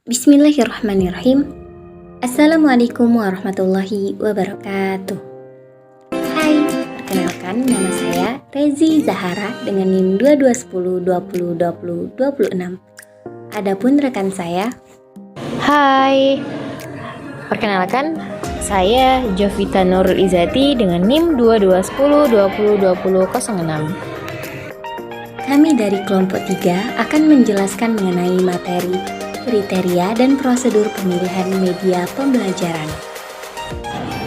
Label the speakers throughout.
Speaker 1: Bismillahirrahmanirrahim. Assalamualaikum warahmatullahi wabarakatuh. Hai, perkenalkan nama saya Rezi Zahara dengan NIM 2210202026. Adapun rekan saya,
Speaker 2: Hai, perkenalkan saya Jovita Nurul Izati dengan NIM 2210202006.
Speaker 1: kami dari kelompok 3 akan menjelaskan mengenai materi, kriteria, dan prosedur pemilihan media pembelajaran.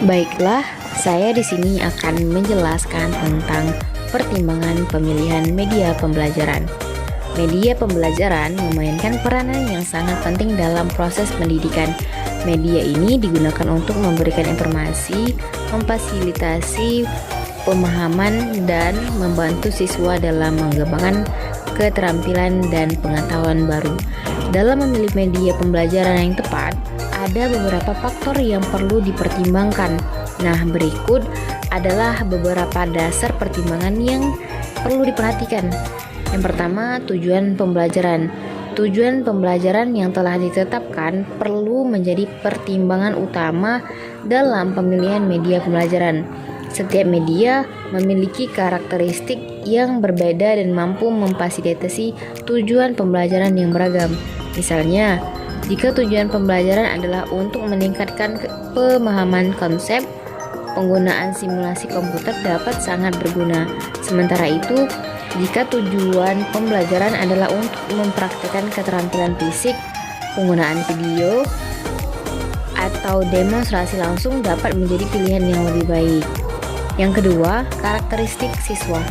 Speaker 2: Baiklah, saya di sini akan menjelaskan tentang pertimbangan pemilihan media pembelajaran. Media pembelajaran memainkan peranan yang sangat penting dalam proses pendidikan. Media ini digunakan untuk memberikan informasi, memfasilitasi pemahaman, dan membantu siswa dalam mengembangkan keterampilan dan pengetahuan baru. Dalam memilih media pembelajaran yang tepat, ada beberapa faktor yang perlu dipertimbangkan. Nah, berikut adalah beberapa dasar pertimbangan yang perlu diperhatikan. Yang pertama, tujuan pembelajaran. Tujuan pembelajaran yang telah ditetapkan perlu menjadi pertimbangan utama dalam pemilihan media pembelajaran. Setiap media memiliki karakteristik yang berbeda dan mampu memfasilitasi tujuan pembelajaran yang beragam. Misalnya, jika tujuan pembelajaran adalah untuk meningkatkan pemahaman konsep, penggunaan simulasi komputer dapat sangat berguna. Sementara itu, jika tujuan pembelajaran adalah untuk mempraktikkan keterampilan fisik, penggunaan video atau demonstrasi langsung dapat menjadi pilihan yang lebih baik. Yang kedua, karakteristik siswa.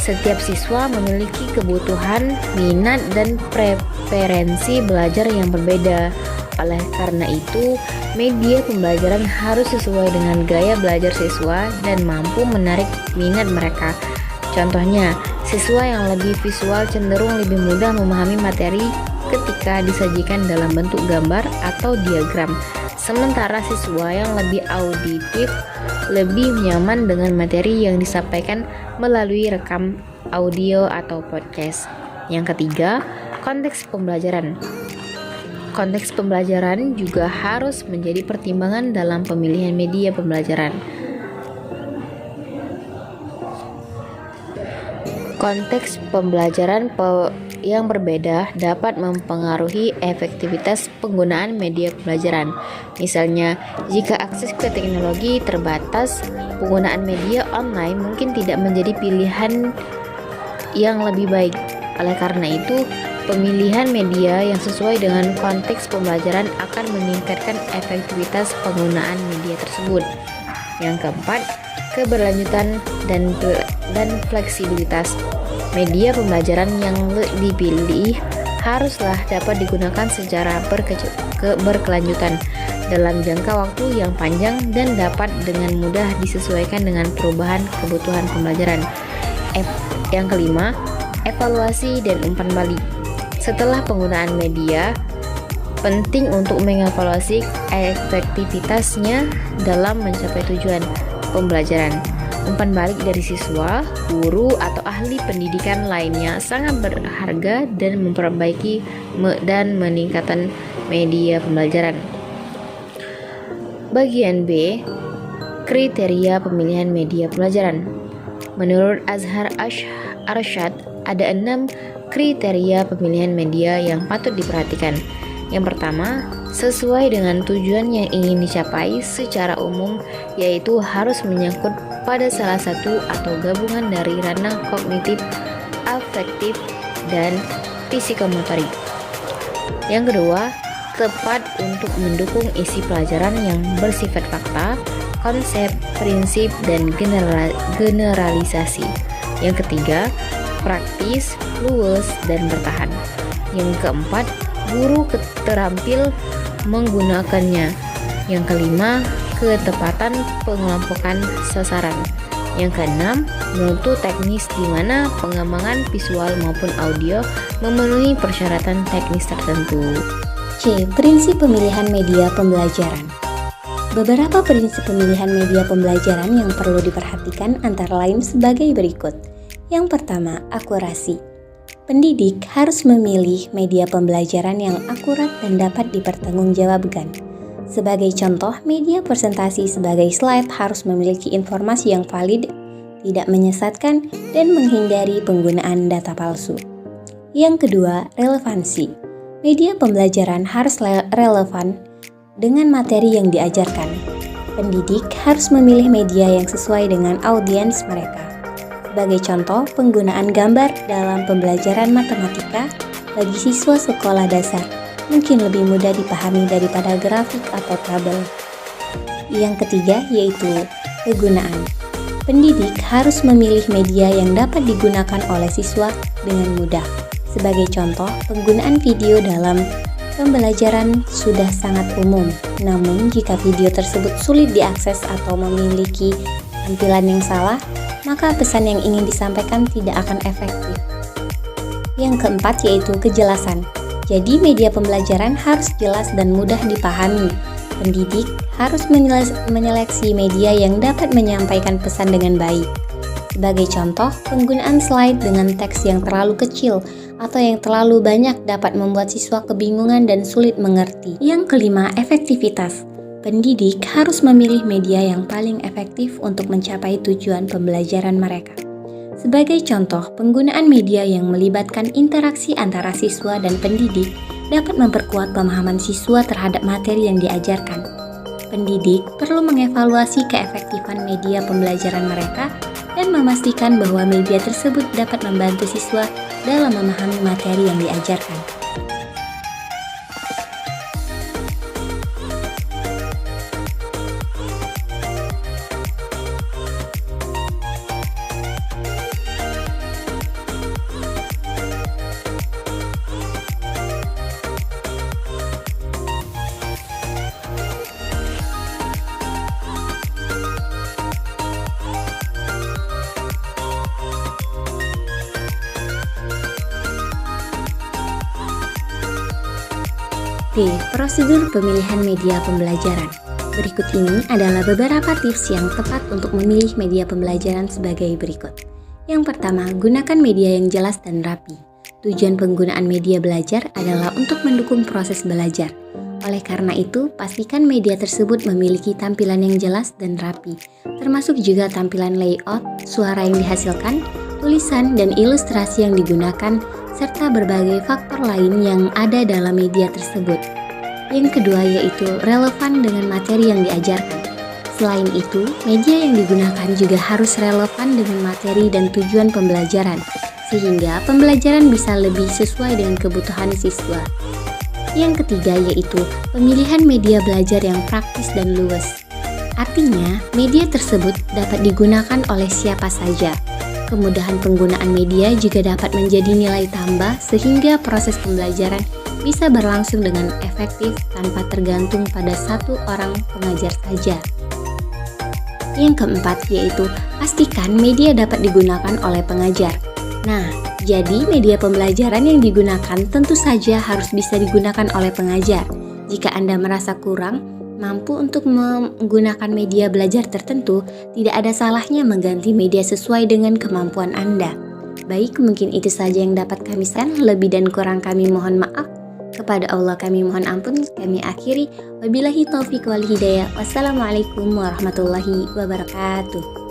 Speaker 2: Setiap siswa memiliki kebutuhan, minat, dan preferensi belajar yang berbeda. Oleh karena itu, media pembelajaran harus sesuai dengan gaya belajar siswa dan mampu menarik minat mereka. Contohnya, siswa yang lebih visual cenderung lebih mudah memahami materi ketika disajikan dalam bentuk gambar atau diagram. Sementara siswa yang lebih auditif lebih nyaman dengan materi yang disampaikan melalui rekam audio atau podcast. Yang ketiga, konteks pembelajaran. Konteks pembelajaran juga harus menjadi pertimbangan dalam pemilihan media pembelajaran. Konteks pembelajaran yang berbeda dapat mempengaruhi efektivitas penggunaan media pembelajaran. Misalnya, jika akses ke teknologi terbatas, penggunaan media online mungkin tidak menjadi pilihan yang lebih baik. Oleh karena itu, pemilihan media yang sesuai dengan konteks pembelajaran akan meningkatkan efektivitas penggunaan media tersebut. Yang keempat, keberlanjutan dan fleksibilitas. Media pembelajaran yang dipilih haruslah dapat digunakan secara berkelanjutan dalam jangka waktu yang panjang dan dapat dengan mudah disesuaikan dengan perubahan kebutuhan pembelajaran. Yang kelima, evaluasi dan umpan balik. Setelah penggunaan media, penting untuk mengevaluasi efektivitasnya dalam mencapai tujuan pembelajaran. Umpan balik dari siswa, guru, atau ahli pendidikan lainnya sangat berharga dan memperbaiki dan meningkatkan media pembelajaran. Bagian B, kriteria pemilihan media pembelajaran. Menurut Azhar Arsyad, ada 6 kriteria pemilihan media yang patut diperhatikan. Yang pertama, sesuai dengan tujuan yang ingin dicapai secara umum, yaitu harus menyangkut pada salah satu atau gabungan dari ranah kognitif, afektif, dan psikomotorik. Yang kedua, tepat untuk mendukung isi pelajaran yang bersifat fakta, konsep, prinsip, dan generalisasi. Yang ketiga, praktis, luwes, dan bertahan. Yang keempat, guru terampil menggunakannya. Yang kelima, ketepatan pengelompokan sasaran. Yang keenam, mutu teknis di mana pengembangan visual maupun audio memenuhi persyaratan teknis tertentu.
Speaker 1: C. Prinsip pemilihan media pembelajaran. Beberapa prinsip pemilihan media pembelajaran yang perlu diperhatikan antara lain sebagai berikut. Yang pertama, akurasi. Pendidik harus memilih media pembelajaran yang akurat dan dapat dipertanggungjawabkan. Sebagai contoh, media presentasi sebagai slide harus memiliki informasi yang valid, tidak menyesatkan, dan menghindari penggunaan data palsu. Yang kedua, relevansi. Media pembelajaran harus relevan dengan materi yang diajarkan. Pendidik harus memilih media yang sesuai dengan audiens mereka. Sebagai contoh, penggunaan gambar dalam pembelajaran matematika bagi siswa sekolah dasar mungkin lebih mudah dipahami daripada grafik atau tabel. Yang ketiga yaitu kegunaan. Pendidik harus memilih media yang dapat digunakan oleh siswa dengan mudah. Sebagai contoh, penggunaan video dalam pembelajaran sudah sangat umum. Namun, jika video tersebut sulit diakses atau memiliki tampilan yang salah, maka pesan yang ingin disampaikan tidak akan efektif. Yang keempat yaitu kejelasan. Jadi, media pembelajaran harus jelas dan mudah dipahami. Pendidik harus menyeleksi media yang dapat menyampaikan pesan dengan baik. Sebagai contoh, penggunaan slide dengan teks yang terlalu kecil atau yang terlalu banyak dapat membuat siswa kebingungan dan sulit mengerti. Yang kelima, efektivitas. Pendidik harus memilih media yang paling efektif untuk mencapai tujuan pembelajaran mereka. Sebagai contoh, penggunaan media yang melibatkan interaksi antara siswa dan pendidik dapat memperkuat pemahaman siswa terhadap materi yang diajarkan. Pendidik perlu mengevaluasi keefektifan media pembelajaran mereka dan memastikan bahwa media tersebut dapat membantu siswa dalam memahami materi yang diajarkan. D. Prosedur pemilihan media pembelajaran. Berikut ini adalah beberapa tips yang tepat untuk memilih media pembelajaran sebagai berikut. Yang pertama, gunakan media yang jelas dan rapi. Tujuan penggunaan media belajar adalah untuk mendukung proses belajar. Oleh karena itu, pastikan media tersebut memiliki tampilan yang jelas dan rapi, termasuk juga tampilan layout, suara yang dihasilkan, tulisan, dan ilustrasi yang digunakan, serta berbagai faktor lain yang ada dalam media tersebut. Yang kedua yaitu relevan dengan materi yang diajarkan. Selain itu, media yang digunakan juga harus relevan dengan materi dan tujuan pembelajaran, sehingga pembelajaran bisa lebih sesuai dengan kebutuhan siswa. Yang ketiga yaitu pemilihan media belajar yang praktis dan luas. Artinya, media tersebut dapat digunakan oleh siapa saja. Kemudahan penggunaan media juga dapat menjadi nilai tambah sehingga proses pembelajaran bisa berlangsung dengan efektif tanpa tergantung pada satu orang pengajar saja. Yang keempat yaitu pastikan media dapat digunakan oleh pengajar. Nah, jadi media pembelajaran yang digunakan tentu saja harus bisa digunakan oleh pengajar. Jika Anda merasa kurang mampu untuk menggunakan media belajar tertentu, tidak ada salahnya mengganti media sesuai dengan kemampuan Anda. Baik, mungkin itu saja yang dapat kami sampaikan. Lebih dan kurang kami mohon maaf. Kepada Allah kami mohon ampun. Kami akhiri. Wabillahi taufiq wal hidayah. Wassalamualaikum warahmatullahi wabarakatuh.